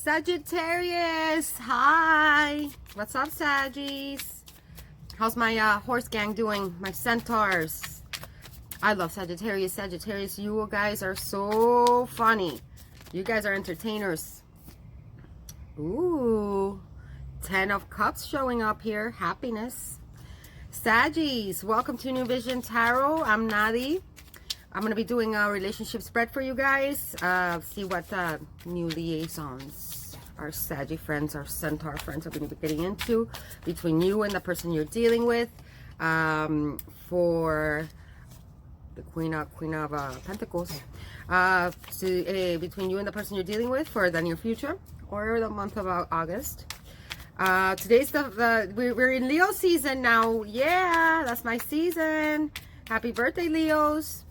Sagittarius, hi. What's up, Saggies? How's my horse gang doing? My centaurs. I love Sagittarius. Sagittarius, you guys are so funny. You guys are entertainers. Ooh, 10 of Cups showing up here. Happiness. Saggies, welcome to New Vision Tarot. I'm Nadi. I'm going to be doing a relationship spread for you guys. See what new liaisons our Saggy friends, our Centaur friends are going to be getting into between you and the person you're dealing with. For the Queen of Pentacles. Between you and the person you're dealing with for the near future or the month of August. Today's we're in Leo season now. Yeah, that's my season. Happy birthday, Leos.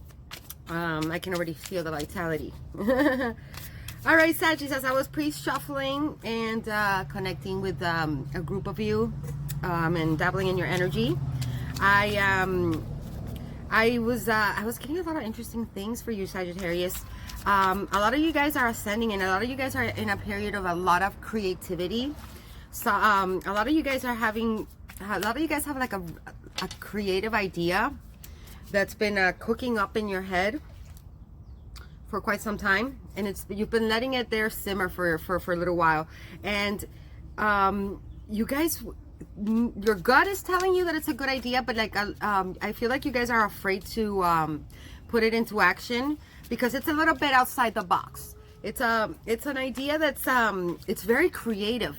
I can already feel the vitality. All right, Saggies, as I was pre-shuffling and connecting with a group of you and dabbling in your energy, I was getting a lot of interesting things for you, Sagittarius. A lot of you guys are ascending, and a lot of you guys are in a period of a lot of creativity. So a lot of you guys have like a creative idea that's been cooking up in your head for quite some time, and you've been letting it there simmer for a little while, and you guys, your gut is telling you that it's a good idea, but like I feel like you guys are afraid to put it into action because it's a little bit outside the box. It's an idea that's it's very creative.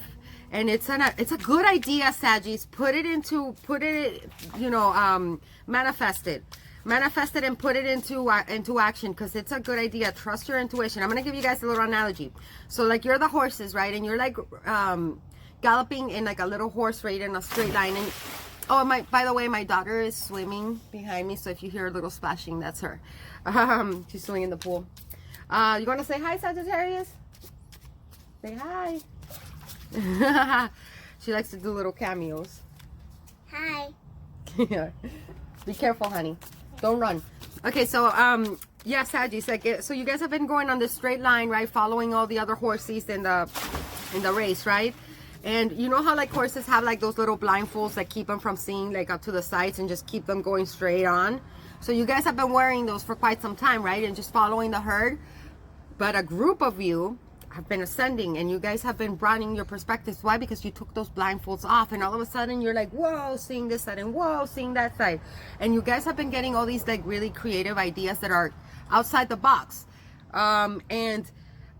And it's a good idea, Saggies. Manifest it and put it into action, because it's a good idea. Trust your intuition. I'm gonna give you guys a little analogy. So like you're the horses, right? And you're like galloping in like a little horse race in a straight line. And by the way, my daughter is swimming behind me. So if you hear a little splashing, that's her. She's swimming in the pool. You want to say hi, Sagittarius? Say hi. She likes to do little cameos. Hi. Yeah. Be careful, honey. Don't run. Okay, so yeah, Saggies, like so you guys have been going on this straight line, right? Following all the other horses in the race, right? And you know how like horses have like those little blindfolds that keep them from seeing like up to the sides and just keep them going straight on. So you guys have been wearing those for quite some time, right? And just following the herd. But a group of you have been ascending, and you guys have been broadening your perspectives. Why? Because you took those blindfolds off, and all of a sudden you're like, whoa, seeing this side, and whoa, seeing that side. And you guys have been getting all these like really creative ideas that are outside the box. And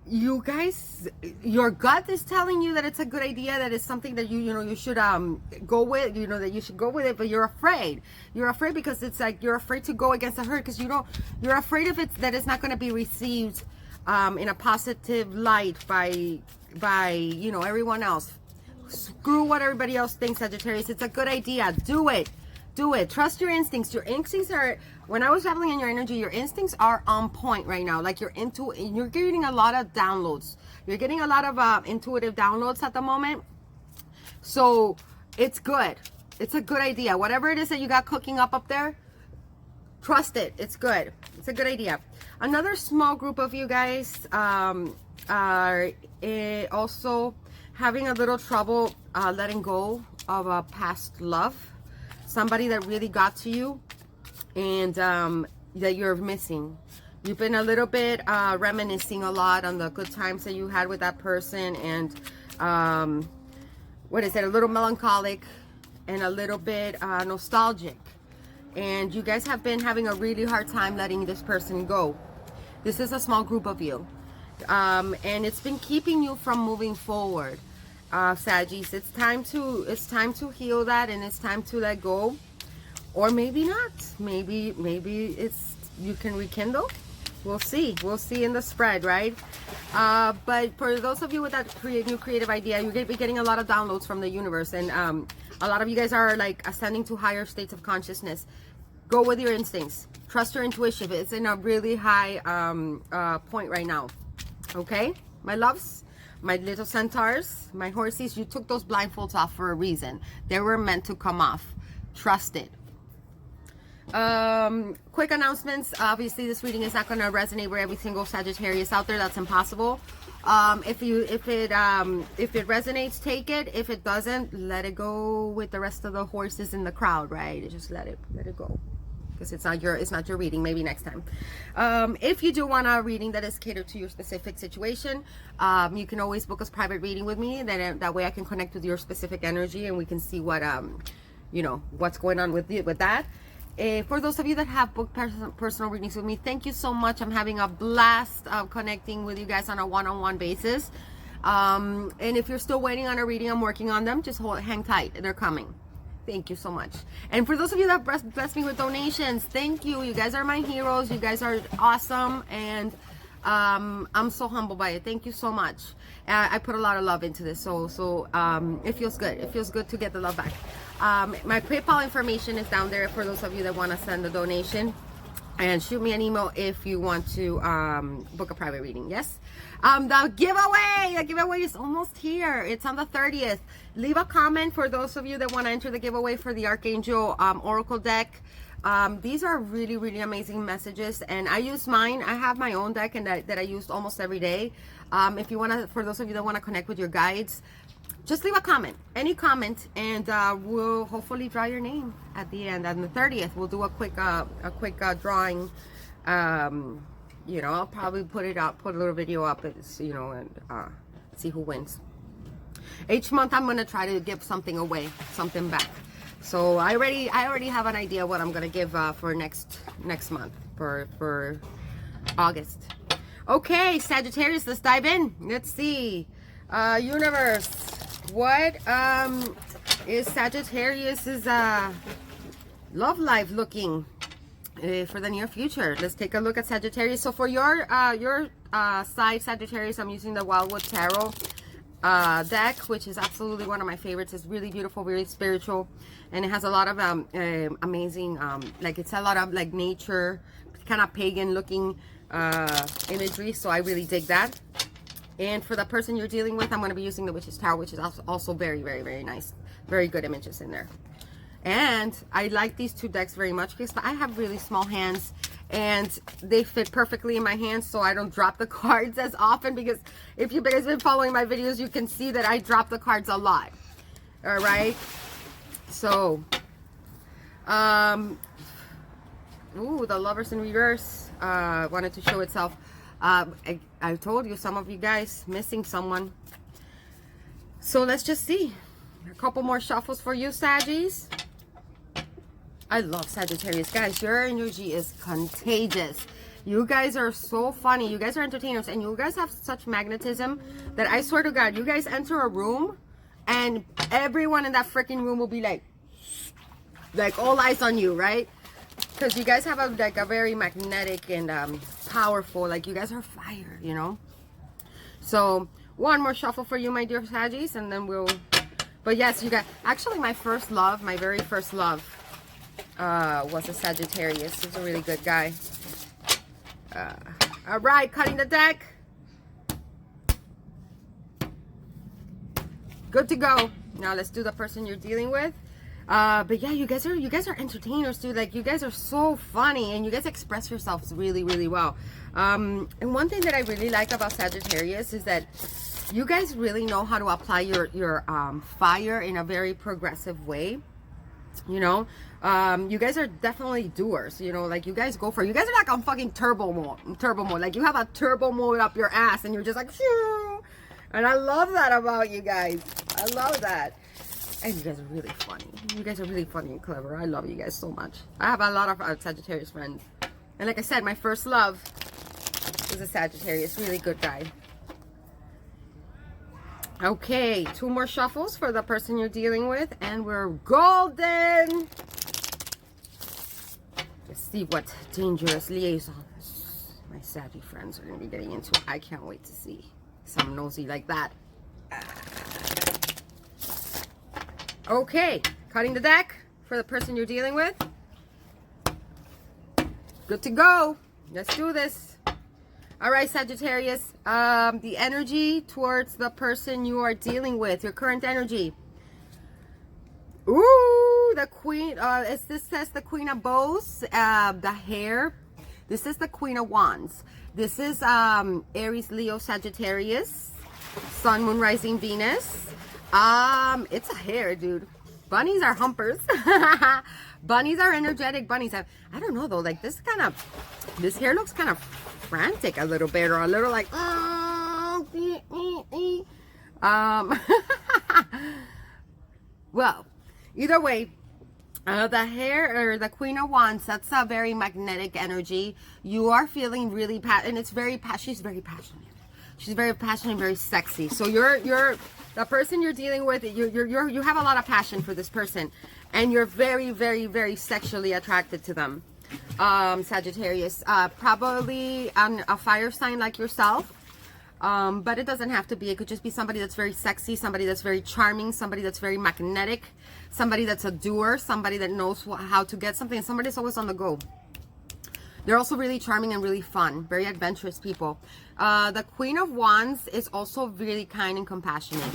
you guys, your gut is telling you that it's a good idea, that it's something that you should go with, that you should go with it, but you're afraid because it's like you're afraid to go against the herd, because you're afraid of that it's not going to be received in a positive light by everyone else. Screw what everybody else thinks, Sagittarius. It's a good idea. Do it. Trust your instincts. Your instincts are, when I was traveling in your energy, your instincts are on point right now. Like you're getting a lot of downloads. You're getting a lot of intuitive downloads at the moment. So it's good. It's a good idea. Whatever it is that you got cooking up there, trust it. It's good. It's a good idea. Another small group of you guys are also having a little trouble letting go of a past love. Somebody that really got to you and that you're missing. You've been a little bit reminiscing a lot on the good times that you had with that person, and a little melancholic and a little bit nostalgic. And you guys have been having a really hard time letting this person go. This is a small group of you. And it's been keeping you from moving forward. Saggies, it's time to heal that, and it's time to let go. Or maybe not. Maybe you can rekindle. We'll see in the spread, right? But for those of you with that new creative idea, you're going to be getting a lot of downloads from the universe, and a lot of you guys are like ascending to higher states of consciousness. Go with your instincts. Trust your intuition. It's in a really high point right now. Okay, my loves, my little centaurs, my horsies, you took those blindfolds off for a reason. They were meant to come off. Trust it. Quick announcements. Obviously, this reading is not going to resonate with every single Sagittarius out there. That's impossible. If it resonates, take it. If it doesn't, let it go with the rest of the horses in the crowd, right? Just let it go, because it's not your reading. Maybe next time. If you do want a reading that is catered to your specific situation, you can always book a private reading with me. Then that way I can connect with your specific energy, and we can see what what's going on with that. For those of you that have booked personal readings with me, thank you so much. I'm having a blast connecting with you guys on a one-on-one basis. And if you're still waiting on a reading, I'm working on them. Just hang tight. They're coming. Thank you so much. And for those of you that bless me with donations, thank you. You guys are my heroes. You guys are awesome. And I'm so humbled by it. Thank you so much. I put a lot of love into this. So it feels good. It feels good to get the love back. My PayPal information is down there for those of you that want to send a donation, and shoot me an email if you want to book a private reading. Yes. The giveaway is almost here. It's on the 30th. Leave a comment for those of you that want to enter the giveaway for the ArchAngel Oracle deck. These are really, really amazing messages, and I use mine. I have my own deck and that I use almost every day. If you want to, for those of you that want to connect with your guides, just leave a comment, any comment, and we'll hopefully draw your name at the end. On the 30th, we'll do a quick drawing. I'll probably put a little video up, and see who wins. Each month, I'm gonna try to give something away, something back. So I already have an idea what I'm gonna give for next month for August. Okay, Sagittarius, let's dive in. Let's see, universe. What is Sagittarius's love life looking for the near future? Let's take a look at Sagittarius. So for your side, Sagittarius, I'm using the Wildwood Tarot deck, which is absolutely one of my favorites. It's really beautiful, very spiritual, and it has a lot of amazing, it's a lot of like nature, kind of pagan looking imagery. So I really dig that. And for the person you're dealing with, I'm going to be using the Witch's Tarot, which is also very, very, very nice. Very good images in there. And I like these two decks very much because I have really small hands and they fit perfectly in my hands, so I don't drop the cards as often, because if you guys have been following my videos, you can see that I drop the cards a lot. All right. So, ooh, the Lovers in reverse wanted to show itself. I told you, some of you guys missing someone. So let's just see. A couple more shuffles for you, Saggies. I love Sagittarius. Guys, your energy is contagious. You guys are so funny. You guys are entertainers, and you guys have such magnetism that I swear to God, you guys enter a room and everyone in that freaking room will be like all eyes on you, right? Because you guys have a very magnetic and powerful, you guys are fire, So one more shuffle for you, my dear Saggies, and then but yes, you guys, actually my very first love was a Sagittarius. He's a really good guy. All right, cutting the deck. Good to go. Now let's do the person you're dealing with. But yeah, you guys are entertainers too. You guys are so funny, and you guys express yourselves really, really well. And one thing that I really like about Sagittarius is that you guys really know how to apply your fire in a very progressive way. You guys are definitely doers. You guys go for it. You guys are like on fucking turbo mode. You have a turbo mode up your ass, and you're just like, phew. And I love that about you guys. I love that. And you guys are really funny. You guys are really funny and clever. I love you guys so much. I have a lot of Sagittarius friends. And like I said, my first love is a Sagittarius. Really good guy. Okay, 2 more shuffles for the person you're dealing with. And we're golden. Let's see what dangerous liaisons my Saggy friends are going to be getting into. I can't wait to see some nosy like that. Okay, cutting the deck for the person you're dealing with. Good to go. Let's do this. All right, Sagittarius. The energy towards the person you are dealing with, your current energy. Ooh, the Queen. This says the Queen of Bows. The hair. This is the Queen of Wands. This is Aries, Leo, Sagittarius, Sun, Moon, Rising, Venus. It's a hare, dude. Bunnies are humpers. Bunnies are energetic bunnies. I don't know though, like this hair looks kind of frantic a little bit, or a little like well, either way, the hair, or the Queen of Wands, that's a very magnetic energy. You are feeling really and it's very she's very passionate. She's very passionate, very sexy. So you're the person you're dealing with. You have a lot of passion for this person, and you're very, very, very sexually attracted to them. Sagittarius, probably a fire sign like yourself. But it doesn't have to be. It could just be somebody that's very sexy, somebody that's very charming, somebody that's very magnetic, somebody that's a doer, somebody that knows how to get something, and somebody that's always on the go. They're also really charming and really fun, very adventurous people. The Queen of Wands is also really kind and compassionate,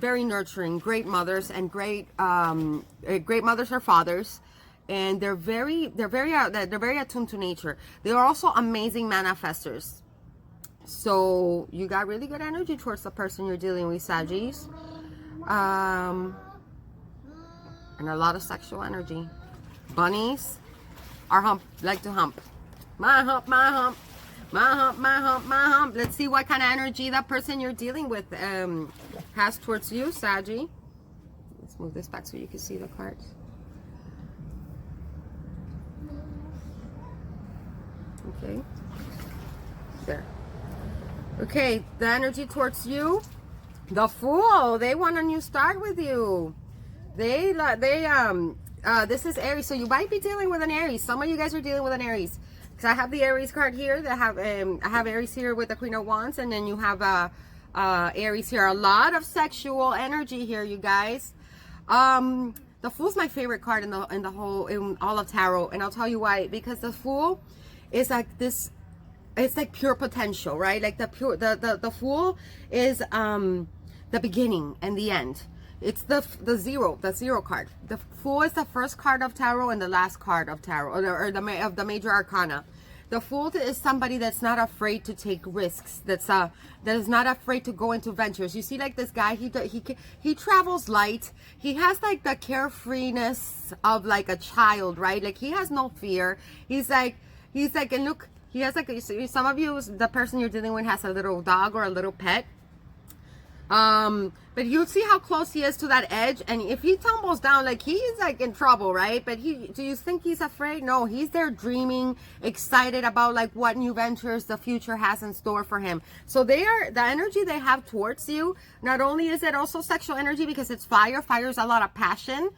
very nurturing, great mothers, and great mothers or fathers. And they're very attuned to nature. They are also amazing manifestors. So you got really good energy towards the person you're dealing with, Saggies. And a lot of sexual energy. Bunnies are like to hump. My hump, my hump, my hump, my hump, my hump. Let's see what kind of energy that person you're dealing with has towards you, Saggy. Let's move this back so you can see the cards. Okay. There. Okay, the energy towards you. The Fool. They want a new start with you. This is Aries, so you might be dealing with an Aries. Some of you guys are dealing with an Aries, because I have the Aries card here. I have Aries here with the Queen of Wands, and then you have Aries here. A lot of sexual energy here, you guys. The Fool's my favorite card in all of tarot, and I'll tell you why. Because the Fool is like this. It's like pure potential, right? Like the Fool is the beginning and the end. It's the zero card. The Fool is the first card of tarot and the last card of tarot, or the major arcana. The Fool is somebody that's not afraid to take risks. That is not afraid to go into ventures. You see, like this guy, he travels light. He has like the carefreeness of like a child, right? Like he has no fear. He's like, and look. He has like, some of you, the person you're dealing with has a little dog or a little pet. But you see how close he is to that edge, and if he tumbles down, like he's like in trouble, right? But do you think he's afraid? No, he's there dreaming, excited about like what new ventures the future has in store for him. So the energy they have towards you, not only is it also sexual energy, because it's fire. Fire is a lot of passion.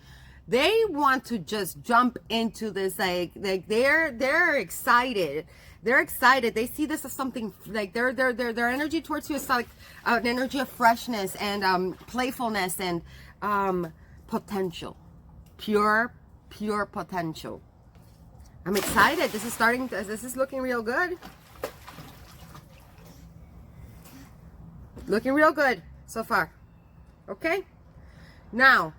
They want to just jump into this, like they're excited. They're excited. They see this as something like their energy towards you is like an energy of freshness and playfulness and potential, pure potential. I'm excited. This is looking real good. Looking real good so far. Okay. Now,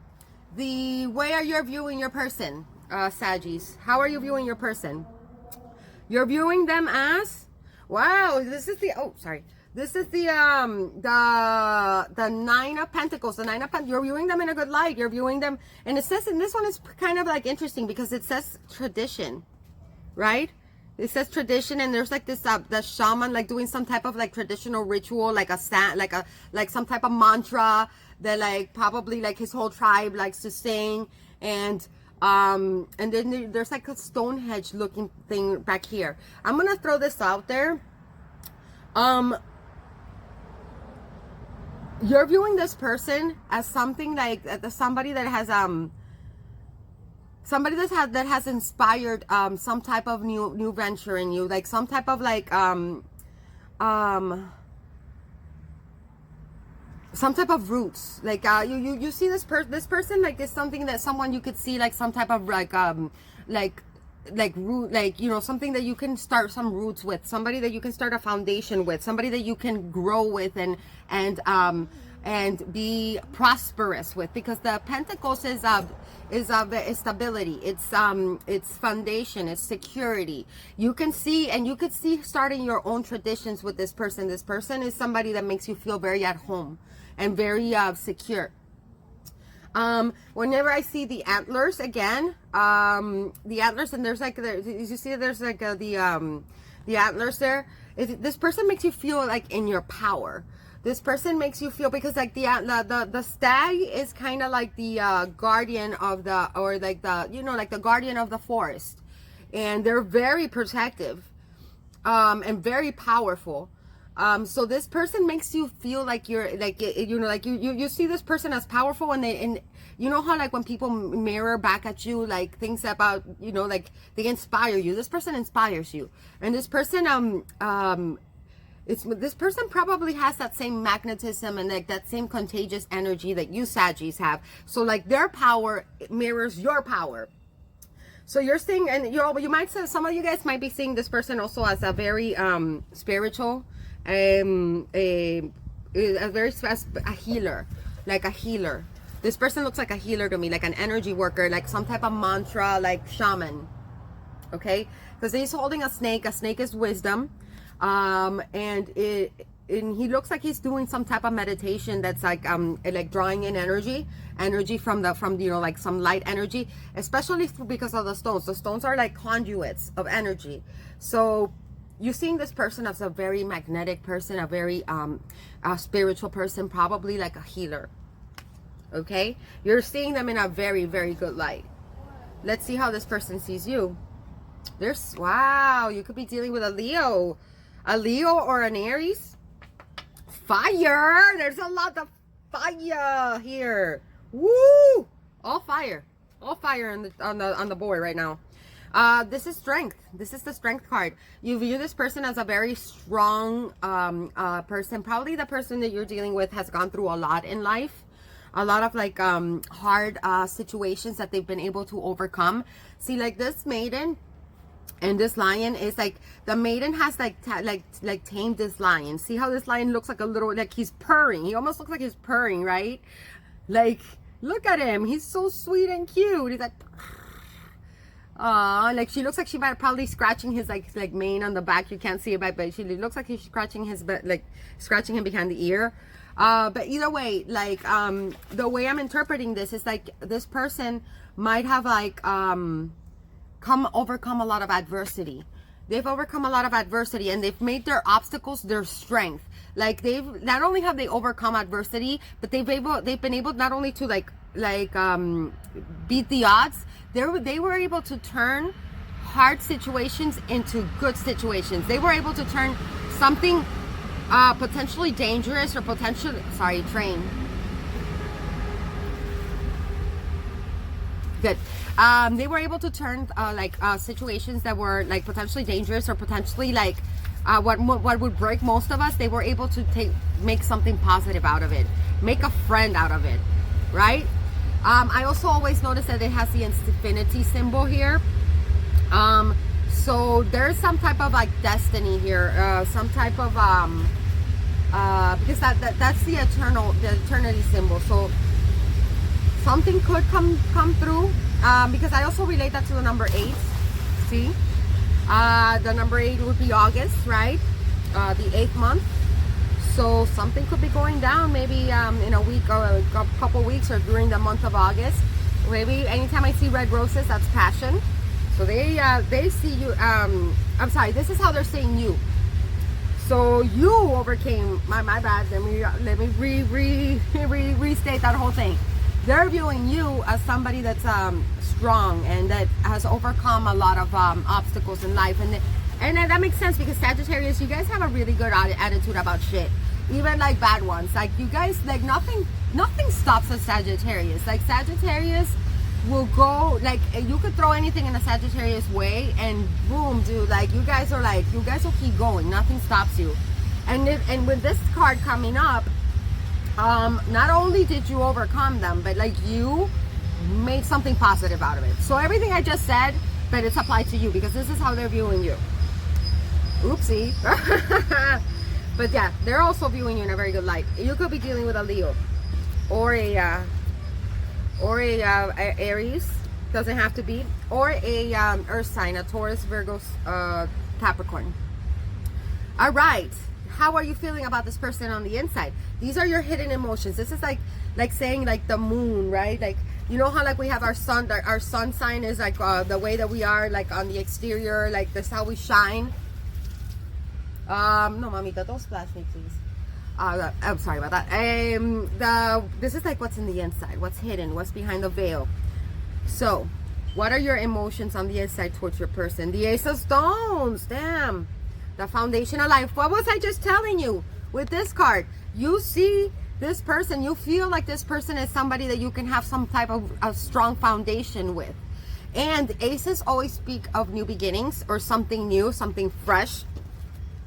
the way are you viewing your person, Saggies? How are you viewing your person? You're viewing them as, wow, this is the Nine of Pentacles. The Nine of Pentacles. You're viewing them in a good light. You're viewing them, and it says, and this one is kind of like interesting because it says tradition, right? It says tradition, and there's like this the shaman like doing some type of like traditional ritual, like like some type of mantra that like probably like his whole tribe likes to sing, and then there's like a Stonehenge looking thing back here. I'm gonna throw this out there. You're viewing this person as something like somebody that has that has inspired some type of new venture in you, like some type of like some type of roots, like you see this person like is something that someone you could see like some type of like root, like, you know, something that you can start some roots with, somebody that you can start a foundation with, somebody that you can grow with, and and be prosperous with, because the Pentacles is the stability. It's foundation, it's security. You can see, and you could see starting your own traditions with this person. This person is somebody that makes you feel very at home and very secure. Whenever I see the antlers again, the antlers, and there's like, you see there's like the antlers there. This person makes you feel like in your power. This person makes you feel, because like the stag is kind of like the guardian of the, or like the, you know, like the guardian of the forest, and they're very protective, and very powerful. So this person makes you feel like you're like, you know, like you see this person as powerful, and you know how like when people mirror back at you like things about, you know, like they inspire you. This person inspires you, and this person this person probably has that same magnetism and like that same contagious energy that you Saggies have. So like their power mirrors your power. So you're seeing, and you might say, some of you guys might be seeing this person also as a very spiritual, a healer, like a healer. This person looks like a healer to me, like an energy worker, like some type of mantra, like shaman. Okay, because he's holding a snake. A snake is wisdom. And he looks like he's doing some type of meditation that's like drawing in energy from you know, like some light energy, especially because of the stones. The stones are like conduits of energy. So you're seeing this person as a very magnetic person, a very spiritual person, probably like a healer. Okay, you're seeing them in a very, very good light. Let's see how this person sees you. Wow, you could be dealing with a Leo or an Aries. Fire. There's a lot of fire here. Woo! All fire on the board right now. This is strength. This is the strength card. You view this person as a very strong person. Probably the person that you're dealing with has gone through a lot in life. A lot of like hard situations that they've been able to overcome. See, like this maiden and this lion is like, the maiden has like tamed this lion. See how this lion looks like a little, like he's purring. He almost looks like he's purring, right? Like, look at him. He's so sweet and cute. He's like, like she looks like she might probably scratching his like mane on the back. You can't see it, but she looks like he's scratching his, like scratching him behind the ear. But either way, like the way I'm interpreting this is like this person might have like overcome a lot of adversity. They've overcome a lot of adversity, and they've made their obstacles their strength. Like they've not only have they overcome adversity, but they've been able not only to beat the odds. They were able to turn hard situations into good situations. They were able to turn something potentially dangerous or train. Good. They were able to turn situations that were like potentially dangerous or potentially like what would break most of us. They were able to make something positive out of it, make a friend out of it, right? I also always notice that it has the infinity symbol here. So there's some type of like destiny here, some type of because that's the eternity symbol. So something could come through, because I also relate that to the number 8. See, the number 8 would be August, right? The 8th month. So something could be going down, maybe in a week or a couple weeks, or during the month of August. Maybe anytime I see red roses, that's passion. So they see you. I'm sorry. This is how they're seeing you. So you overcame. My bad. Let me restate that whole thing. They're viewing you as somebody that's strong and that has overcome a lot of obstacles in life, and that makes sense, because Sagittarius, you guys have a really good attitude about shit, even like bad ones. Like you guys, like nothing stops a Sagittarius. Like Sagittarius will go, like you could throw anything in a Sagittarius way, and boom, dude. Like you guys will keep going. Nothing stops you. And with this card coming up, not only did you overcome them, but like you made something positive out of it. So everything I just said, but it's applied to you, because this is how they're viewing you. Oopsie. But yeah, they're also viewing you in a very good light. You could be dealing with a Leo or a Aries, doesn't have to be, or a earth sign, a Taurus, Virgo, Capricorn. All right, how are you feeling about this person on the inside? These are your hidden emotions. This is like saying like the moon, right? Like, you know how like we have our sun sign is like the way that we are like on the exterior, like this how we shine. No, mamita, don't splash me, please. I'm sorry about that. This is like what's in the inside, what's hidden, what's behind the veil. So, what are your emotions on the inside towards your person? The Ace of Stones, damn. The foundation of life. What was I just telling you with this card? You see this person, you feel like this person is somebody that you can have some type of a strong foundation with. And aces always speak of new beginnings or something new, something fresh.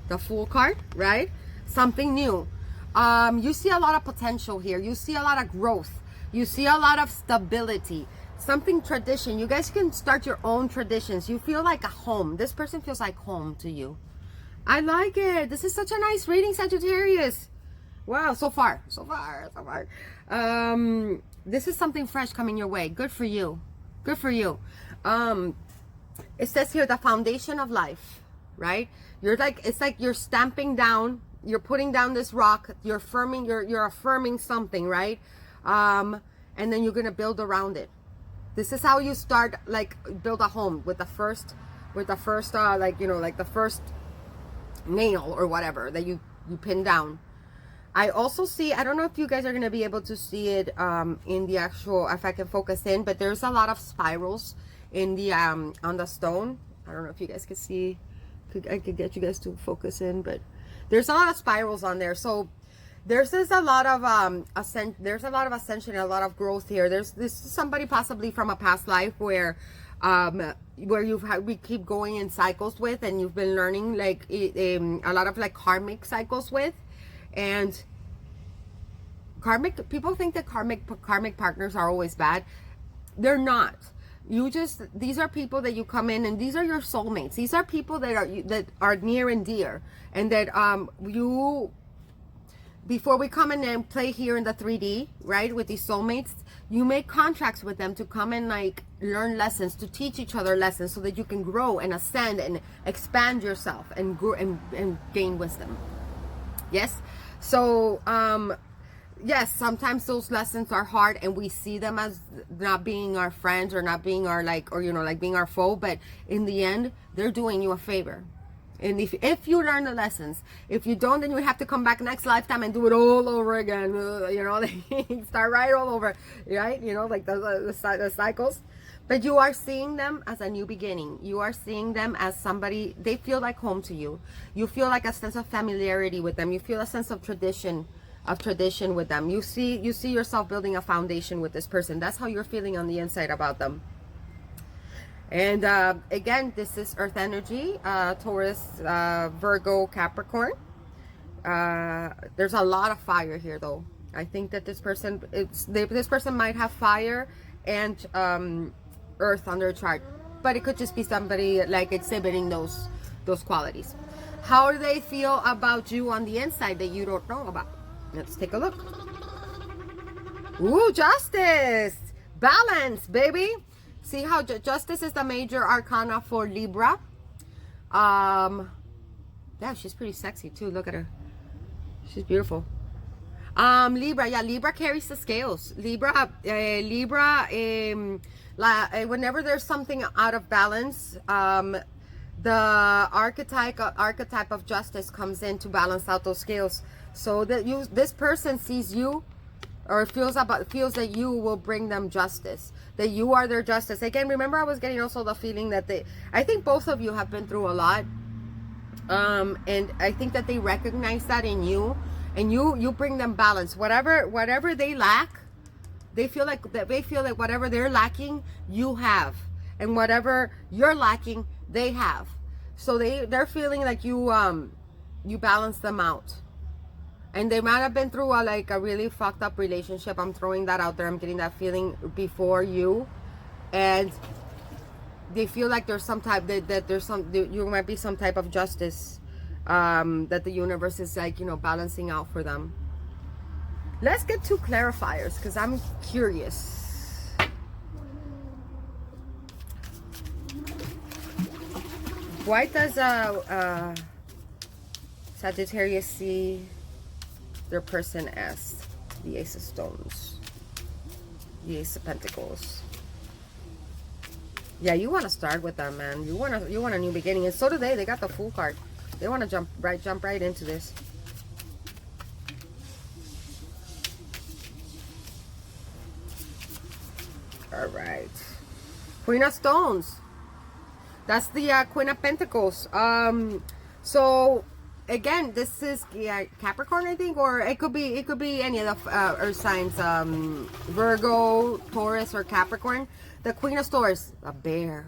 The Fool card, right? Something new. You see a lot of potential here. You see a lot of growth. You see a lot of stability. Something tradition. You guys can start your own traditions. You feel like a home. This person feels like home to you. I like it. This is such a nice reading, Sagittarius. Wow, so far. This is something fresh coming your way. Good for you. Good for you. It says here the foundation of life, right? You're like, it's like you're stamping down, you're putting down this rock, you're affirming something, right? And then you're gonna build around it. This is how you start, like, build a home with the first like, you know, like the first nail or whatever that you pin down. I also see, I don't know if you guys are going to be able to see it in the actual, if I can focus in, but there's a lot of spirals in the on the stone. I don't know if you guys can see, I could get you guys to focus in, but there's a lot of spirals on there. So there's a lot of ascension, and a lot of growth here. This is somebody possibly from a past life where we keep going in cycles with, and you've been learning like a lot of like karmic cycles with. And people think that karmic partners are always bad. They're not. These are people that you come in, and these are your soulmates. These are people that are near and dear, and that before we come in and play here in the 3D, right, with these soulmates, you make contracts with them to come and like learn lessons, to teach each other lessons, so that you can grow and ascend and expand yourself and grow and gain wisdom. Yes. So yes, sometimes those lessons are hard, and we see them as not being our friends or not being our being our foe, but in the end they're doing you a favor. And if you learn the lessons, if you don't, then you have to come back next lifetime and do it all over again. You know, start right all over, right? You know, like the cycles. But you are seeing them as a new beginning. You are seeing them as somebody, they feel like home to you. You feel like a sense of familiarity with them. You feel a sense of tradition with them. You see yourself building a foundation with this person. That's how you're feeling on the inside about them. And again, this is Earth energy, Taurus, Virgo, Capricorn. There's a lot of fire here, though. I think that this person might have fire and Earth on their chart, but it could just be somebody like exhibiting those qualities. How do they feel about you on the inside that you don't know about? Let's take a look. Ooh, Justice, balance, baby. See how Justice is the major arcana for Libra. Yeah, she's pretty sexy too. Look at her. She's beautiful. Libra, yeah, Libra carries the scales. Libra, whenever there's something out of balance, the archetype of Justice comes in to balance out those scales, so that this person sees you, or feels that you will bring them justice, that you are their justice. Again, remember, I was getting also the feeling that I think both of you have been through a lot, and I think that they recognize that in you, and you bring them balance. Whatever they lack, they feel like whatever they're lacking, you have, and whatever you're lacking, they have. So they're feeling like you balance them out. And they might have been through a really fucked up relationship. I'm throwing that out there. I'm getting that feeling before you, and they feel like there's some type you might be some type of justice that the universe is like, you know, balancing out for them. Let's get 2 clarifiers because I'm curious. Why does Sagittarius see their person as the Ace of Stones, the Ace of Pentacles? Yeah, you want to start with them, man. You want a new beginning, and so do they. They got the Fool card. They want to jump right into this. All right, Queen of Stones. That's the Queen of Pentacles. So again, this is Capricorn, I think, or it could be any of the earth signs, Virgo, Taurus, or Capricorn. The Queen of Swords, a bear.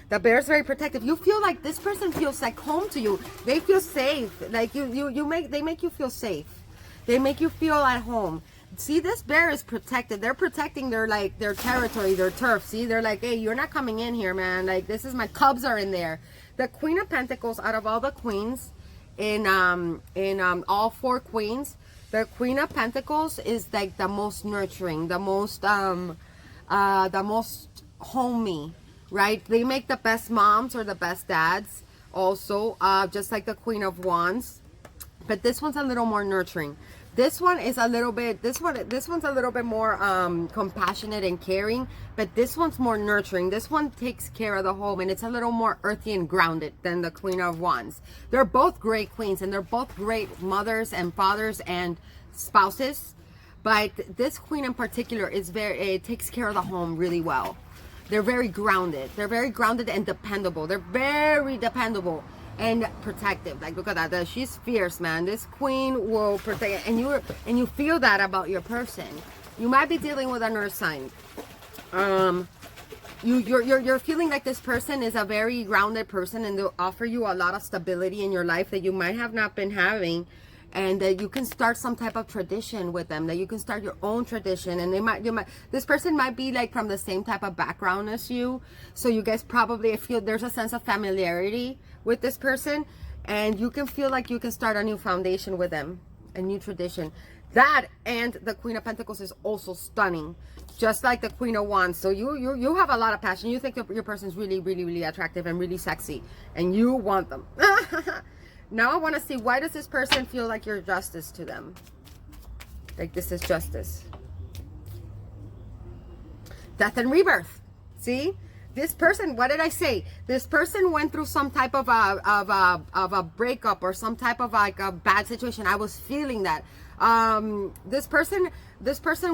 The bear is very protective. You feel like this person feels like home to you. They feel safe. Like they make you feel safe. They make you feel at home. See, this bear is protected. They're protecting their territory, their turf. See, they're like, hey, you're not coming in here, man. Like, this is my cubs are in there. The Queen of Pentacles, out of all the queens in all 4 queens, the Queen of Pentacles is like the most nurturing, the most homey, right? They make the best moms or the best dads also, just like the Queen of Wands. But this one's a little more nurturing. This one is a little bit, this one's a little bit more compassionate and caring, but this one's more nurturing. This one takes care of the home, and it's a little more earthy and grounded than the Queen of Wands. They're both great queens, and they're both great mothers and fathers and spouses, but this queen in particular is it takes care of the home really well. They're very grounded. They're very grounded and dependable. They're very dependable and protective. Like, look at that. She's fierce, man. This queen will protect, and you feel that about your person. You might be dealing with an earth sign. You're feeling like this person is a very grounded person, and they'll offer you a lot of stability in your life that you might have not been having, and that you can start some type of tradition with them, that you can start your own tradition. And this person might be like from the same type of background as you, so you guys probably feel there's a sense of familiarity with this person, and you can feel like you can start a new foundation with them, a new tradition. That, and the Queen of Pentacles is also stunning, just like the Queen of Wands. So you have a lot of passion. You think your person's really, really, really attractive and really sexy, and you want them. Now I want to see, why does this person feel like you're justice to them? Like this is justice. Death and rebirth. See? This person, what did I say? This person went through some type of a breakup, or some type of like a bad situation. I was feeling that. This person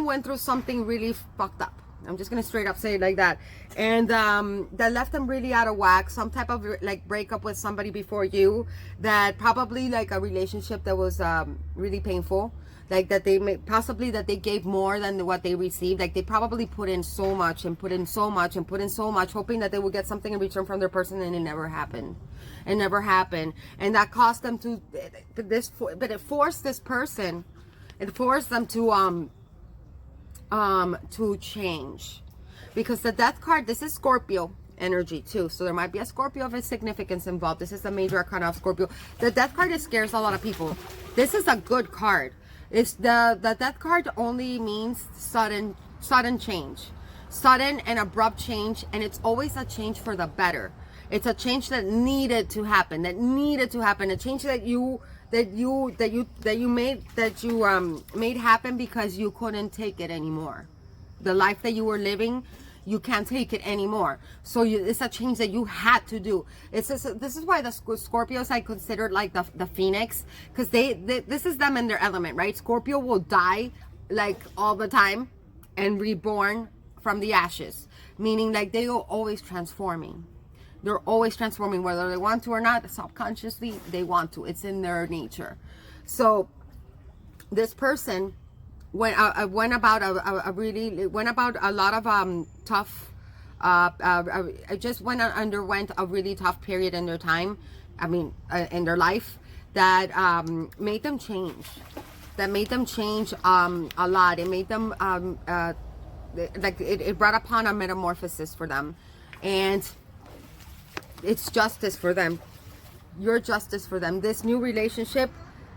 went through something really fucked up. I'm just gonna straight up say it like that. And that left them really out of whack. Some type of like breakup with somebody before you, that probably like a relationship that was really painful. Like that they possibly that they gave more than what they received. Like they probably put in so much and put in so much and put in so much, hoping that they would get something in return from their person, and it never happened. It never happened, and that caused them to but it forced this person. It forced them to change, because the Death card, this is Scorpio energy too, so there might be a Scorpio of a significance involved. This is the major arcana of Scorpio. The Death card, it scares a lot of people. This is a good card. It's the Death card only means sudden change, sudden and abrupt change, and it's always a change for the better. It's a change that needed to happen, a change that you made happen because you couldn't take it anymore. The life that you were living, you can't take it anymore. So it's a change that you had to do. This is why the Scorpios I considered like the phoenix, because this is them in their element, right? Scorpio will die like all the time and reborn from the ashes, meaning like they are always transforming. They're always transforming, whether they want to or not. Subconsciously, they want to. It's in their nature. So this person went about a lot of tough. Underwent a really tough period in their time. I mean, in their life, that made them change. That made them change a lot. It made them it brought upon a metamorphosis for them, and it's justice for them. your justice for them. This new relationship,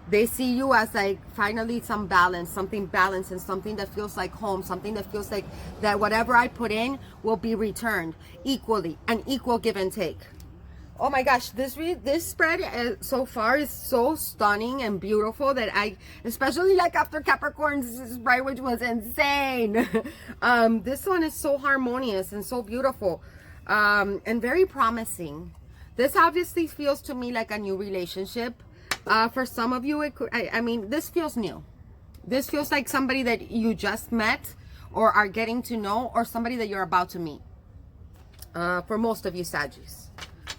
they see you as like finally some balance, something balanced, and something that feels like home, something that feels like that whatever I put in will be returned equally, an equal give and take. Oh my gosh, this spread so far is so stunning and beautiful that I, especially like after Capricorn's spread, which was insane. This one is so harmonious and so beautiful, and very promising. This obviously feels to me like a new relationship. For some of you, it could, I mean, this feels new. This feels like somebody that you just met or are getting to know, or somebody that you're about to meet. For most of you, Saggies.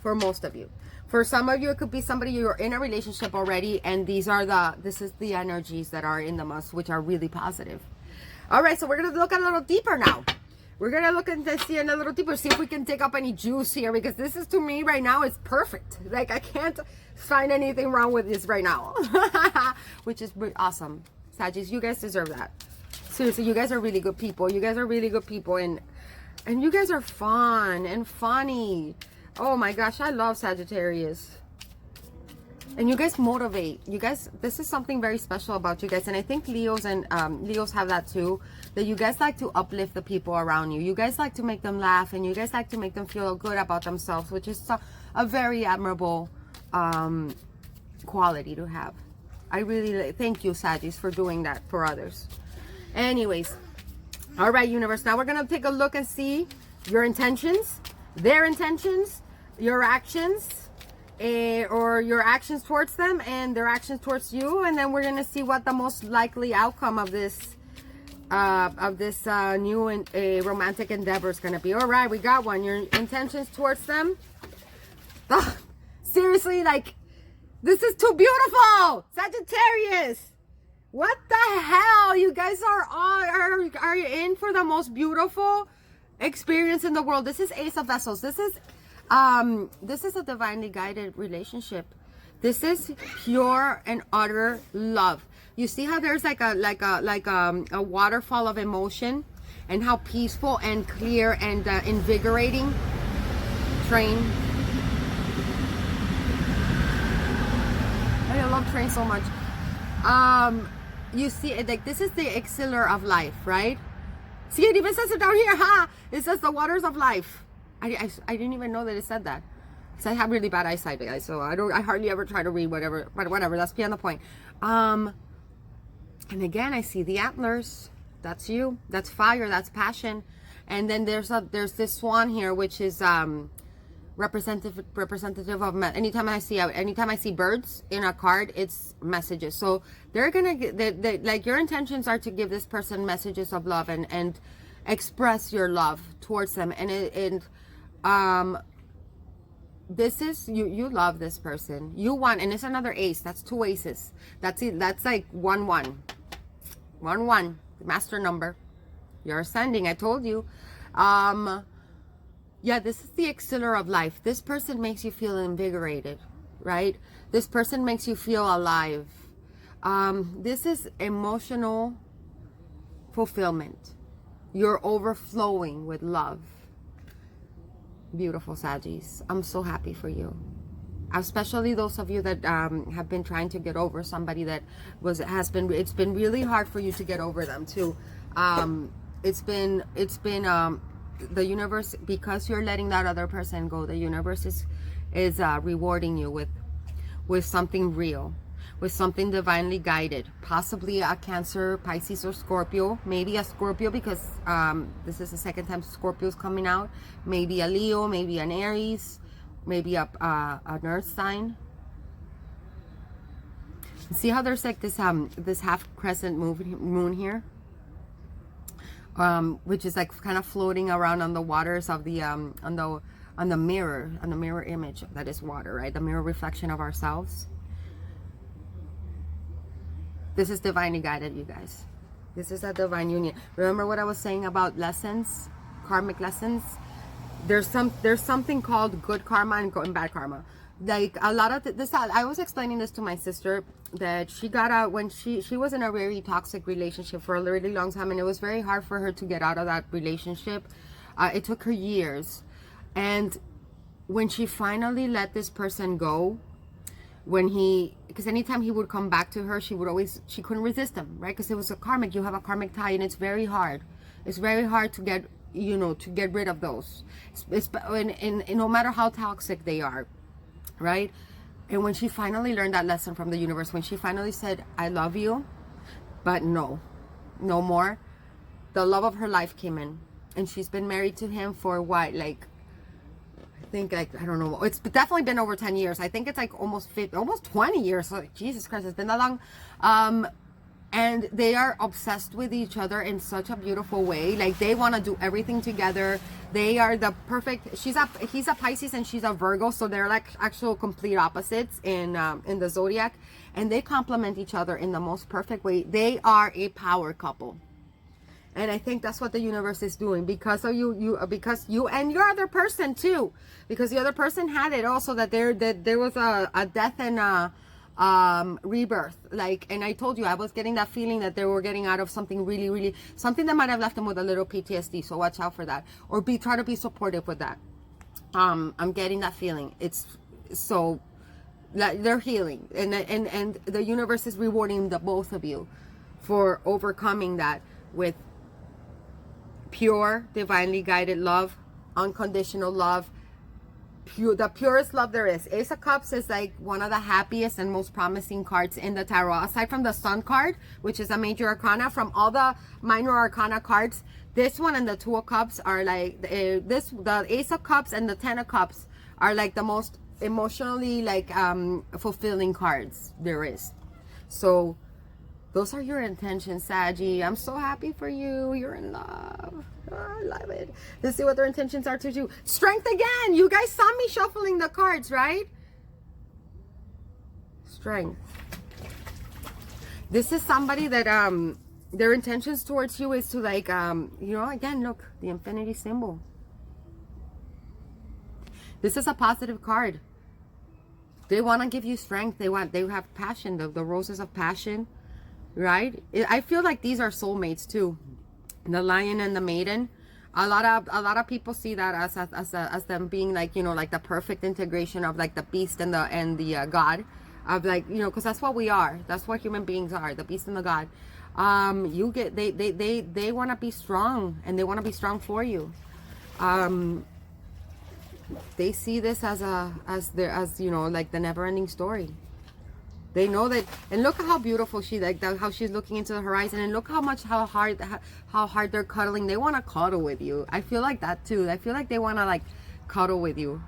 For most of you. For some of you, it could be somebody you're in a relationship already, and this is the energies that are in the most, which are really positive. All right, so we're going to look a little deeper now. We're going to look and see a little deeper, see if we can take up any juice here, because this is, to me right now, it's perfect. Like, I can't find anything wrong with this right now, which is awesome. Saggies, you guys deserve that. Seriously, you guys are really good people. You guys are really good people, and you guys are fun and funny. Oh my gosh, I love Sagittarius. And you guys motivate. You guys, this is something very special about you guys. And I think Leos and Leos have that too. That you guys like to uplift the people around you. You guys like to make them laugh, and you guys like to make them feel good about themselves, which is a very admirable quality to have. I really thank you, Saggies, for doing that for others. Anyways, all right, universe. Now we're gonna take a look and see your intentions, their intentions, your actions, or your actions towards them and their actions towards you, and then we're gonna see what the most likely outcome of this new and romantic endeavor is gonna be. All right, we got one. Your intentions towards them. Ugh, seriously, like, this is too beautiful, Sagittarius. What the hell? You guys are in for the most beautiful experience in the world. This is Ace of Vessels. This is a divinely guided relationship. This is pure and utter love. You see how there's like a waterfall of emotion, and how peaceful and clear and invigorating. Train. I love train so much. You see, like, this is the elixir of life, right? See, it even says it down here, ha! It says the waters of life. I didn't even know that it said that. Because I have really bad eyesight, guys, so I hardly ever try to read whatever, but whatever, that's beyond the point. And again, I see the antlers. That's you. That's fire. That's passion. And then there's this swan here, which is representative of anytime I see birds in a card, it's messages. So they're gonna get like, your intentions are to give this person messages of love and express your love towards them, and this is you love this person, you want, and it's another ace. That's two aces. That's it. That's like 1-1 the master number. You're ascending, I told you. Yeah, this is the elixir of life. This person makes you feel invigorated, right? This person makes you feel alive. This is emotional fulfillment. You're overflowing with love. Beautiful, Saggies. I'm so happy for you. Especially those of you that have been trying to get over somebody that it's been really hard for you to get over them too. It's been the universe, because you're letting that other person go, the universe is rewarding you with something real, with something divinely guided, possibly a Cancer, Pisces, or Scorpio. Maybe a Scorpio, because this is the second time Scorpio's coming out. Maybe a Leo, maybe an Aries, maybe an Earth sign. See how there's like this half crescent moon here, which is like kind of floating around on the waters of the on the mirror image that is water, right? The mirror reflection of ourselves. This is divinely guided, you guys. This is a divine union. Remember what I was saying about lessons, karmic lessons? There's something called good karma and bad karma. Like a lot of this, I was explaining this to my sister, that she got out when she was in a very toxic relationship for a really long time, and it was very hard for her to get out of that relationship. It took her years, and when she finally let this person go, when because anytime he would come back to her, she couldn't resist him, right? Because it was a karmic, you have a karmic tie, and it's very hard. It's very hard to get, to get rid of those. And no matter how toxic they are, right? And when she finally learned that lesson from the universe, when she finally said, I love you, but no more, the love of her life came in. And she's been married to him for what, like, I think, like, I don't know, it's definitely been over 10 years. I think it's like almost 20 years. Like, Jesus Christ, it's been that long. And they are obsessed with each other in such a beautiful way. Like, they want to do everything together. They are the perfect, he's a Pisces and she's a Virgo, so they're like actual complete opposites in the zodiac, and they complement each other in the most perfect way. They are a power couple. And I think that's what the universe is doing, because of because you and your other person too, because the other person had it also, that there was a death and a rebirth. Like, and I told you, I was getting that feeling that they were getting out of something really, something that might have left them with a little PTSD. So watch out for that, or try to be supportive with that. I'm getting that feeling. It's so they're healing, and the universe is rewarding the both of you for overcoming that with pure, divinely guided love, unconditional love, the purest love there is. Ace of Cups is like one of the happiest and most promising cards in the tarot, aside from the Sun card, which is a major arcana. From all the minor arcana cards, this one and the Two of Cups are like the Ace of Cups and the Ten of Cups are like the most emotionally like fulfilling cards there is. So those are your intentions, Saggy. I'm so happy for you. You're in love. Oh, I love it. Let's see what their intentions are to do. Strength again. You guys saw me shuffling the cards, right? Strength. This is somebody that their intentions towards you is to like again, look, the infinity symbol. This is a positive card. They want to give you strength. They have passion, the roses of passion. Right? I feel like these are soulmates too. The Lion and the Maiden. A lot of people see that as them being like, like the perfect integration of like the beast and the God, of like, because that's what we are. That's what human beings are, the beast and the God. They want to be strong, and they want to be strong for you. They see this as like the never-ending story. They know that, and look at how beautiful how she's looking into the horizon, and look how hard they're cuddling. They want to cuddle with you. I feel like that too. I feel like they want to like cuddle with you,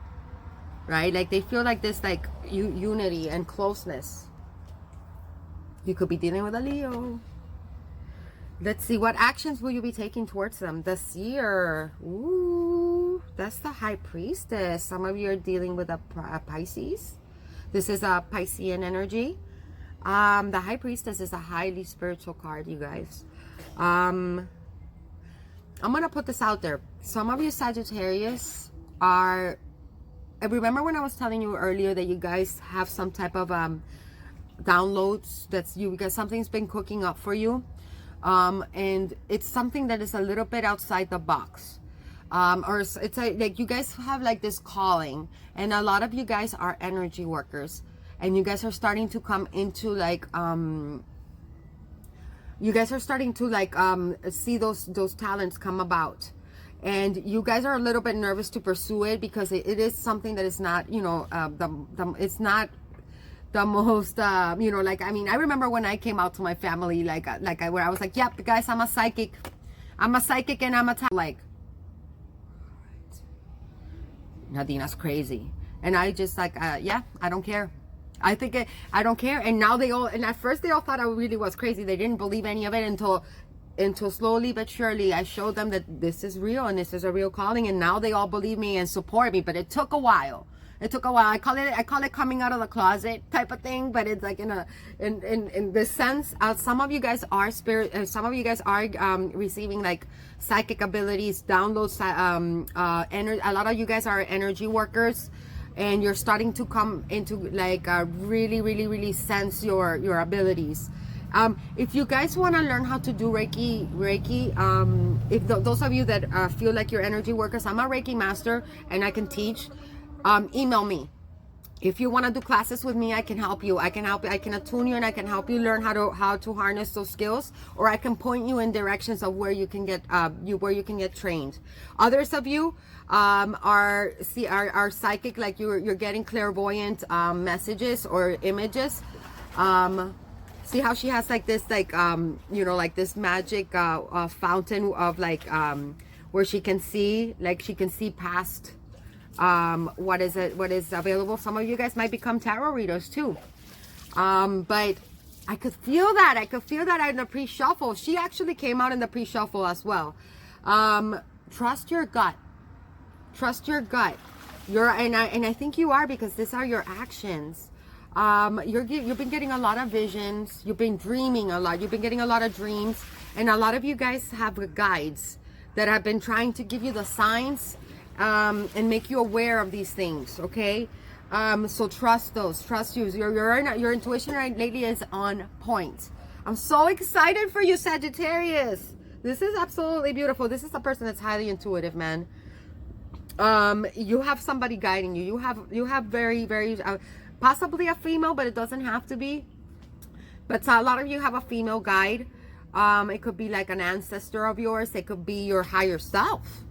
right? Like they feel like this like unity and closeness. You could be dealing with a Leo. Let's see, what actions will you be taking towards them? The Seer. Ooh, that's the High Priestess. Some of you are dealing with a Pisces. This is a Piscean energy. The High Priestess is a highly spiritual card, you guys. I'm going to put this out there. Some of you Sagittarius are... I remember when I was telling you earlier that you guys have some type of downloads because something's been cooking up for you. And it's something that is a little bit outside the box. Or it's like you guys have like this calling, and a lot of you guys are energy workers, and you guys are starting to come into like see those talents come about, and you guys are a little bit nervous to pursue it because it is something that is not it's not the most like, I mean, I remember when I came out to my family where I was like, yep, guys, I'm a psychic and I'm a like, Nadina's crazy. And I just like, yeah, I don't care. I don't care. And now and at first they all thought I really was crazy. They didn't believe any of it until slowly but surely I showed them that this is real and this is a real calling. And now they all believe me and support me, but it took a while. I call it coming out of the closet type of thing, but it's like in this sense. Some of you guys are some of you guys are receiving like psychic abilities, downloads. A lot of you guys are energy workers, and you're starting to come into like really sense your abilities. If you guys want to learn how to do Reiki, if those of you that feel like you're energy workers, I'm a Reiki master and I can teach. Email me. If you want to do classes with me, I can help you. I can help you. I can attune you, and I can help you learn how to harness those skills, or I can point you in directions of where you can get trained. Others of you are psychic, like you're getting clairvoyant messages or images. See how she has like this, like like this magic fountain of like where she can see, like she can see past what is available. Some of you guys might become tarot readers too, but I could feel that in the pre-shuffle. She actually came out in the pre-shuffle as well. Trust your gut. And I think you are, because these are your actions. You've been getting a lot of visions. You've been dreaming a lot. You've been getting a lot of dreams, and a lot of you guys have guides that have been trying to give you the signs and make you aware of these things. Okay, so trust those. Trust you. Your intuition right lately is on point. I'm so excited for you, Sagittarius. This is absolutely beautiful. This is a person that's highly intuitive, man. You have somebody guiding you. You have very possibly a female, but it doesn't have to be. But a lot of you have a female guide. It could be like an ancestor of yours. It could be your higher self,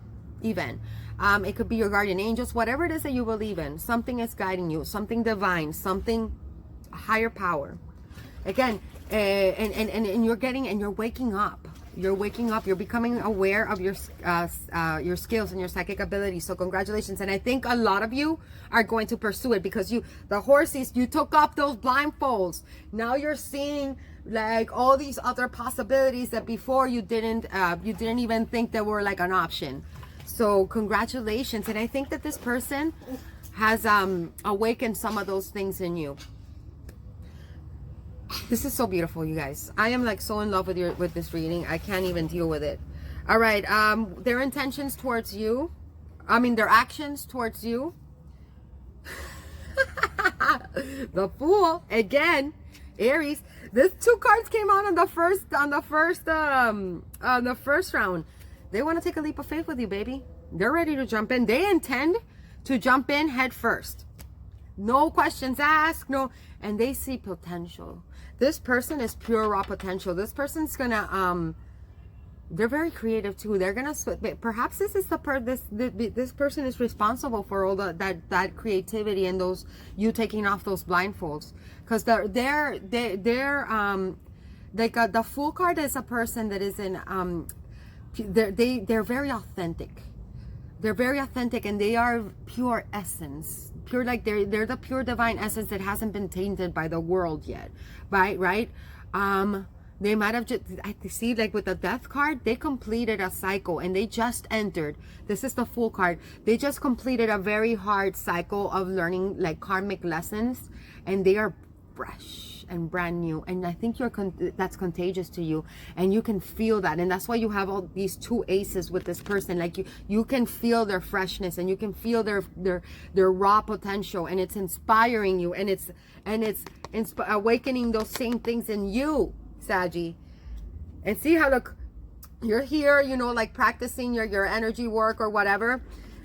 even. It could be your guardian angels. Whatever it is that you believe in, something is guiding you. Something divine. Something higher power. Again, and you're waking up. You're waking up. You're becoming aware of your skills and your psychic abilities. So congratulations. And I think a lot of you are going to pursue it, because the horses, you took off those blindfolds. Now you're seeing like all these other possibilities that before you didn't even think they were like an option. So congratulations. And I think that this person has awakened some of those things in you. This is so beautiful, you guys. I am like so in love with this reading. I can't even deal with it. All right. Their intentions towards you. Their actions towards you. The Fool again. Aries. This 2 cards came out on the first round. They want to take a leap of faith with you, baby. They're ready to jump in. They intend to jump in head first. No questions asked. No. And they see potential. This person is pure raw potential. This person's gonna they're very creative too. They're gonna perhaps this is this person is responsible for all that creativity and those you taking off those blindfolds, because they're like the Fool card is a person that is in they're very authentic. They're very authentic, and they are pure essence. Pure, like they're the pure divine essence that hasn't been tainted by the world yet. Right? They might have just, I see, like with the Death card, they completed a cycle and they just entered. This is the Fool card. They just completed a very hard cycle of learning like karmic lessons, and they are fresh and brand new. And I think that's contagious to you, and you can feel that. And that's why you have all these 2 aces with this person. Like you can feel their freshness, and you can feel their raw potential, and it's inspiring you, and it's awakening those same things in you, Saggy. And see how you're here, like practicing your energy work or whatever,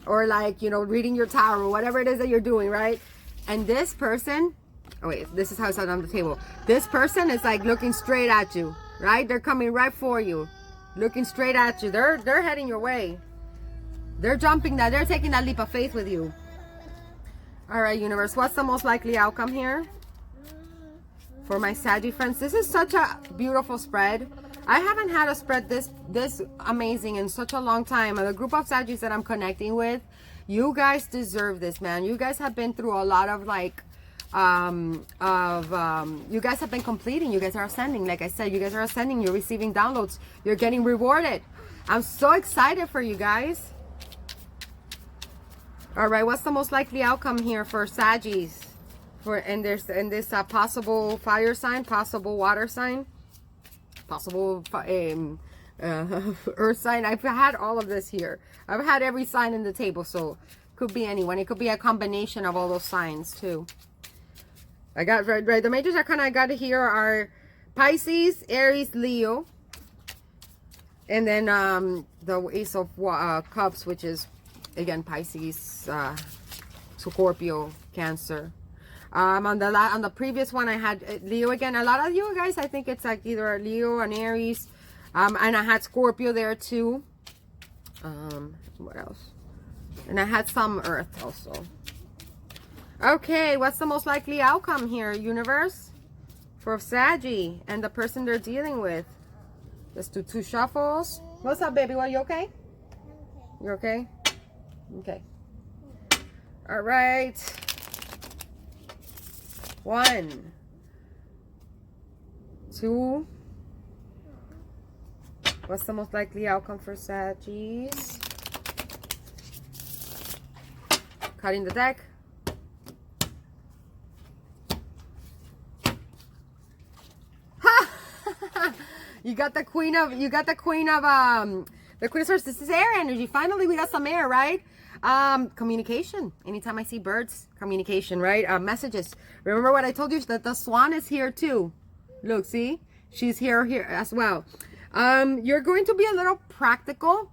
or like, reading your tarot, whatever it is that you're doing, right? And this person, oh wait, this is how it's on the table. This person is like looking straight at you, right? They're coming right for you, looking straight at you. They're heading your way. They're jumping that. They're taking that leap of faith with you. All right, universe, what's the most likely outcome here for my Saggy friends? This is such a beautiful spread. I haven't had a spread this amazing in such a long time. The group of Saggys that I'm connecting with, you guys deserve this, man. You guys have been through a lot of like you guys have been completing. You guys are ascending. Like I said, you guys are ascending. You're receiving downloads. You're getting rewarded. I'm so excited for you guys. All right, what's the most likely outcome here for Sagittarius? In this possible fire sign, possible water sign, possible earth sign. I've had all of this here. I've had every sign in the table, so could be anyone. It could be a combination of all those signs too. I got right. The major arcana I got here are Pisces, Aries, Leo, and then the Ace of Cups, which is again Pisces, Scorpio, Cancer. On the previous one, I had Leo again. A lot of you guys, I think it's like either a Leo, an Aries, and I had Scorpio there too. What else? And I had some Earth also. Okay, what's the most likely outcome here, universe, for Saggy and the person they're dealing with? Let's do 2 shuffles. What's up, baby? Are you okay? You're okay? Okay. All right. 1, 2. What's the most likely outcome for Saggies? Cutting the deck. You got the queen of swords. This is air energy. Finally, we got some air, right? Communication. Anytime I see birds, communication, right? Messages. Remember what I told you, that the swan is here too. Look, see? She's here as well. You're going to be a little practical.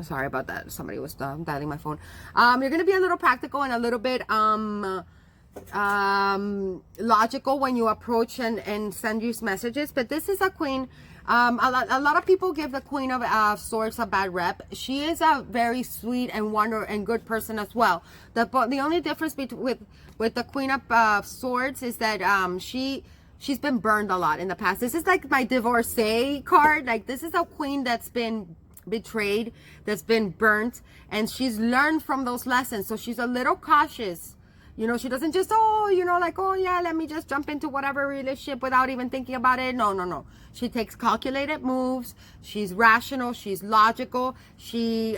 Sorry about that. Somebody was dialing my phone. You're going to be a little practical and a little bit logical when you approach and send these messages. But this is a queen. A lot of people give the Queen of Swords a bad rep. She is a very sweet and good person as well. The only difference with the Queen of Swords is that she's been burned a lot in the past. This is like my divorcee card. Like, this is a queen that's been betrayed, that's been burnt, and she's learned from those lessons. So she's a little cautious. You know, she doesn't just, like, oh yeah, let me just jump into whatever relationship without even thinking about it. No. She takes calculated moves. She's rational. She's logical. She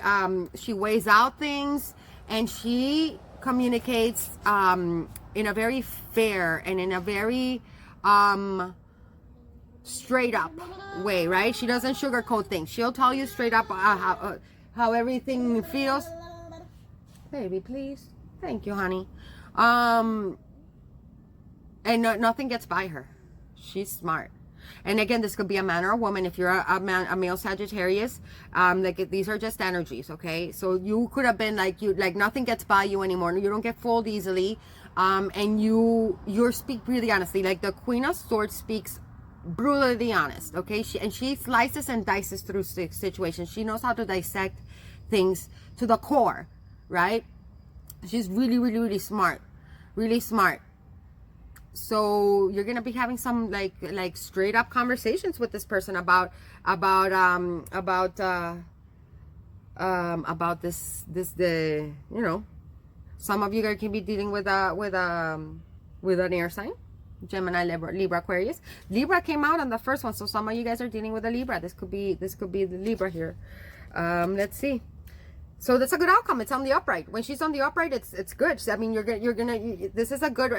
weighs out things, and she communicates in a very fair and in a very straight up way, right? She doesn't sugarcoat things. She'll tell you straight up how everything feels. Baby, please. Thank you, honey. And nothing gets by her. She's smart. And again, this could be a man or a woman. If you're a male Sagittarius, like, these are just energies, okay? So you could have been like nothing gets by you anymore. You don't get fooled easily, and you speak really honestly. Like, the Queen of Swords speaks brutally honest, okay? She slices and dices through situations. She knows how to dissect things to the core, right? She's really smart, really smart. So you're gonna be having some like straight up conversations with this person about the some of you guys can be dealing with an air sign, Gemini, Libra, Aquarius. Libra came out on the first one, so some of you guys are dealing with a Libra. This could be the Libra here. Let's see. So that's a good outcome. It's on the upright. When she's on the upright, it's good. I mean, this is a good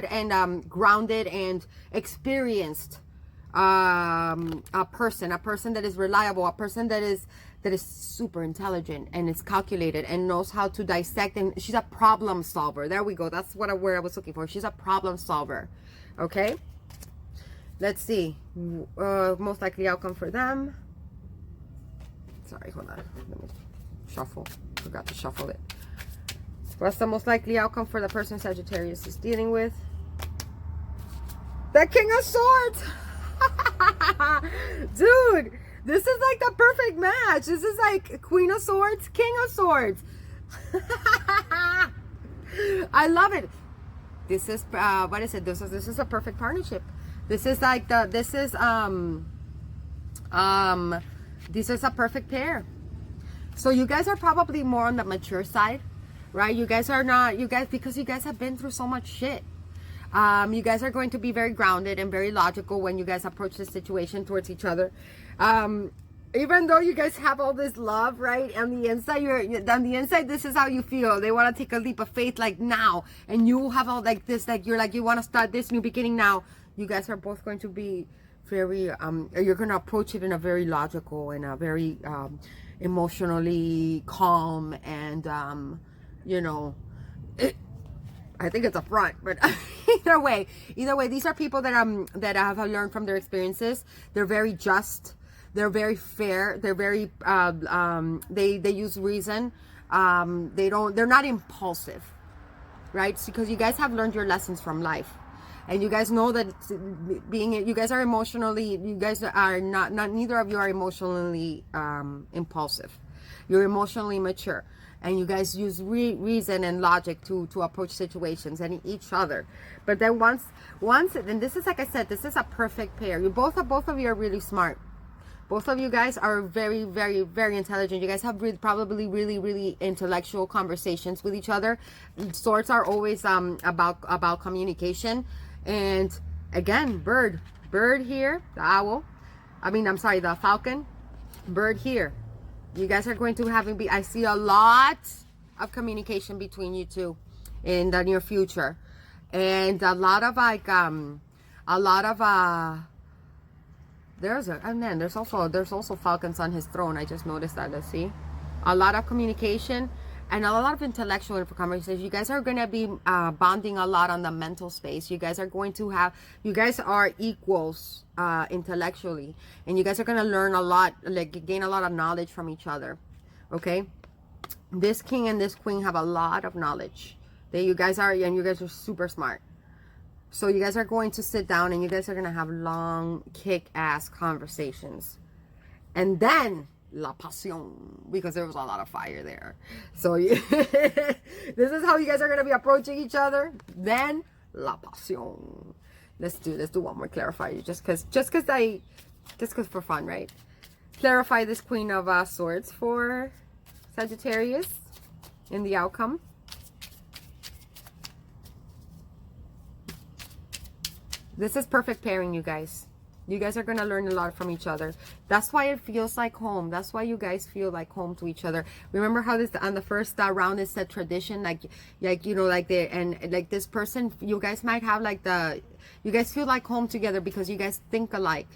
and grounded and experienced a person that is reliable, a person that is super intelligent and is calculated and knows how to dissect, and she's a problem solver. There we go. That's where I was looking for. She's a problem solver. Okay. Let's see. Most likely outcome for them. Sorry, hold on. Let me shuffle. Forgot to shuffle it. What's the most likely outcome for the person Sagittarius is dealing with? The King of Swords. Dude, this is like the perfect match. This is like Queen of Swords, King of Swords. I love it. This is what is it? This is a perfect partnership. This is like this is a perfect pair. So you guys are probably more on the mature side, right? Because you guys have been through so much shit. You guys are going to be very grounded and very logical when you guys approach the situation towards each other. Even though you guys have all this love, right? On the inside, this is how you feel. They want to take a leap of faith, like, now. And you have all like this, like, you're like, you want to start this new beginning now. You guys are both going to be very, you're going to approach it in a very logical and a very, emotionally calm, and I think it's a front, but either way, these are people that have learned from their experiences. They're very just, they're very fair, they're very they use reason. They're not impulsive, right? It's because you guys have learned your lessons from life. And you guys know that you guys are emotionally, you guys are not neither of you are emotionally impulsive. You're emotionally mature. And you guys use reason and logic to approach situations and each other. But then once, and this is, like I said, this is a perfect pair. Both of you are really smart. Both of you guys are very, very, very intelligent. You guys have probably really, really intellectual conversations with each other. Swords are always about communication. And again, bird here, the owl. I'm sorry, the falcon. Bird here. You guys are going to I see a lot of communication between you two in the near future. And a lot of there's also falcons on his throne. I just noticed that. Let's see. A lot of communication and a lot of intellectual conversations. You guys are going to be bonding a lot on the mental space. You guys are equals intellectually, and you guys are going to learn a lot, like gain a lot of knowledge from each other. Okay, this king and this queen have a lot of knowledge. You guys are super smart. So you guys are going to sit down and you guys are going to have long, kick-ass conversations. And then, la pasión, because there was a lot of fire there. So this is how you guys are going to be approaching each other. Then, la pasión. Let's do one more clarify. Just because for fun, right? Clarify this Queen of Swords for Sagittarius in the outcome. This is perfect pairing, you guys. You guys are going to learn a lot from each other. That's why it feels like home. That's why you guys feel like home to each other. Remember how this on the first round it said tradition, like this person, you guys might have you guys feel like home together because you guys think alike,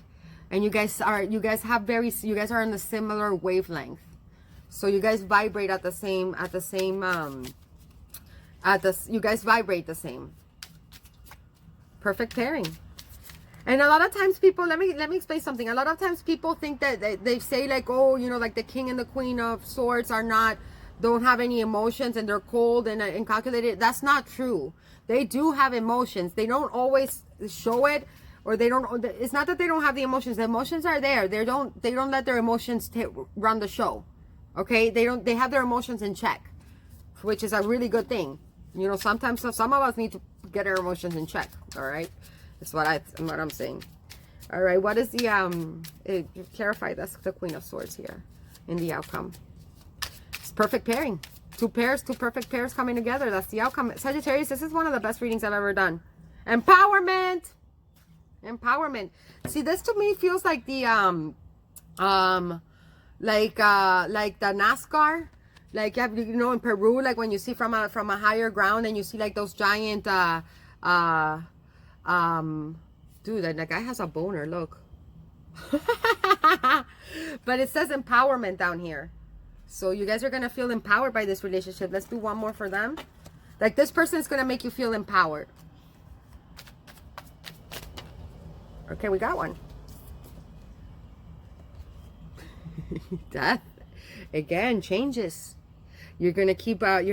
and you guys are on the similar wavelength. So you guys vibrate you guys vibrate the same. Perfect pairing. And a lot of times people, let me explain something. A lot of times people think that they say like, oh, like the king and the queen of swords don't have any emotions and they're cold and calculated. That's not true. They do have emotions. They don't always show it, or it's not that they don't have the emotions. The emotions are there. They don't let their emotions run the show. Okay? They have their emotions in check, which is a really good thing. Sometimes some of us need to get our emotions in check. All right, that's what I'm saying. All right, what is the clarify? That's the Queen of Swords here in the outcome. It's perfect pairing. Two perfect pairs coming together. That's the outcome. Sagittarius, this is one of the best readings I've ever done. Empowerment. See, this to me feels like the like the NASCAR. Like, in Peru, like when you see from a higher ground and you see like those giant, dude, that guy has a boner, look. But it says empowerment down here. So you guys are going to feel empowered by this relationship. Let's do one more for them. Like, this person is going to make you feel empowered. Okay, we got one. Death. Again, changes. You're gonna keep out.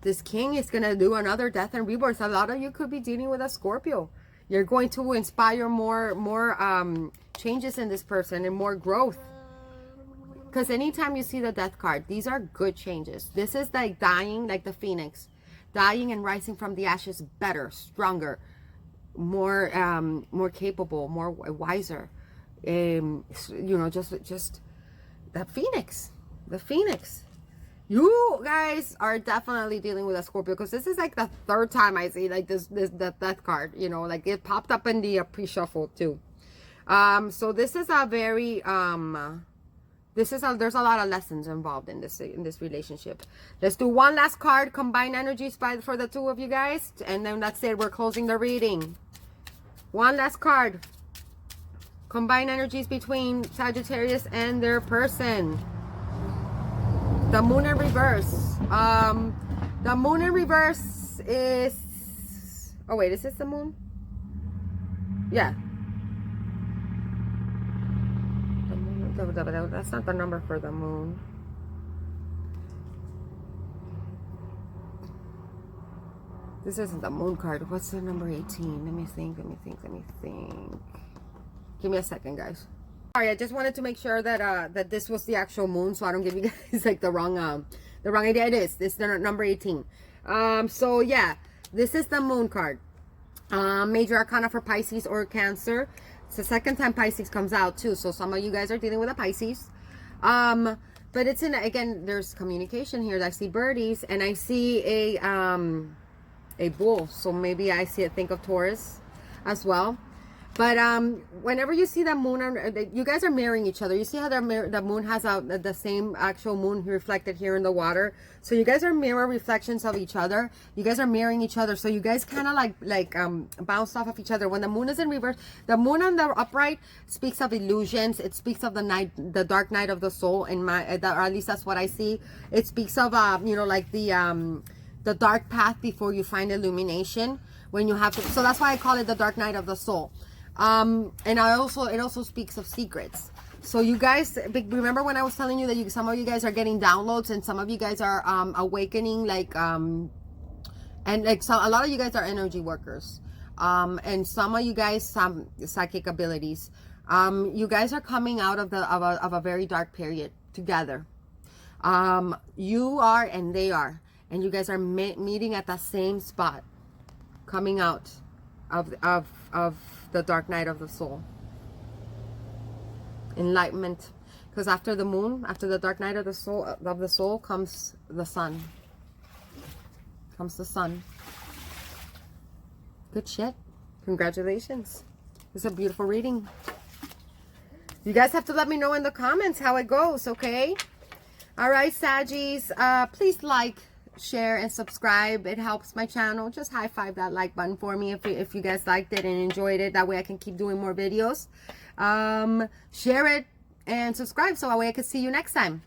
This king is gonna do another death and rebirth. A lot of you could be dealing with a Scorpio. You're going to inspire more changes in this person and more growth. Because anytime you see the death card, these are good changes. This is like dying, like the phoenix, dying and rising from the ashes, better, stronger, more capable, more wiser. Just the phoenix. You guys are definitely dealing with a Scorpio, because this is like the third time I see like the death card. Like it popped up in the pre-shuffle too. So this is a very there's a lot of lessons involved in this relationship. Let's do one last card, combine energies for the two of you guys, and then that's it. We're closing the reading. One last card. Combine energies between Sagittarius and their person. The moon in reverse. The moon in reverse is... Oh, wait. Is this the moon? Yeah. The moon in That's not the number for the moon. This isn't the moon card. What's the number 18? Let me think. Give me a second, guys. Sorry, I just wanted to make sure that that this was the actual moon, so I don't give you guys like the wrong idea. It is. This is the number 18. So yeah, this is the moon card. Major arcana for Pisces or Cancer. It's the second time Pisces comes out too, so some of you guys are dealing with a Pisces. But it's in, again, there's communication here. I see birdies and I see a bull, so maybe I think of Taurus as well. But whenever you see the moon, you guys are mirroring each other. You see how the moon has the same actual moon reflected here in the water. So you guys are mirror reflections of each other. You guys are mirroring each other. So you guys kind of like bounce off of each other. When the moon is in reverse, the moon on the upright speaks of illusions. It speaks of the dark night of the soul. Or at least that's what I see. It speaks of you know, like the dark path before you find illumination. When you have to, so that's why I call it the dark night of the soul. And it also speaks of secrets. So you guys, remember when I was telling you that some of you guys are getting downloads and some of you guys are awakening, like and like a lot of you guys are energy workers, and some of you guys some psychic abilities. You guys are coming out of a very dark period together. You are and they are, and you guys are meeting at the same spot, coming out of the dark night of the soul. Enlightenment, because after the moon, after the dark night of the soul comes the sun. Comes the sun. Good shit. Congratulations. It's a beautiful reading. You guys have to let me know in the comments how it goes, okay? All right, Saggies, please like, share, and subscribe. It helps my channel. Just high five that like button for me if you guys liked it and enjoyed it. That way I can keep doing more videos. Share it and subscribe so that way I can see you next time.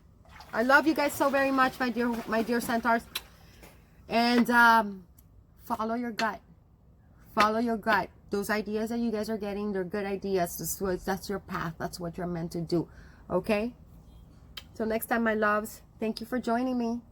I love you guys so very much, my dear centaurs. And follow your gut. Follow your gut. Those ideas that you guys are getting, they're good ideas. That's your path. That's what you're meant to do. Okay? So next time, my loves, thank you for joining me.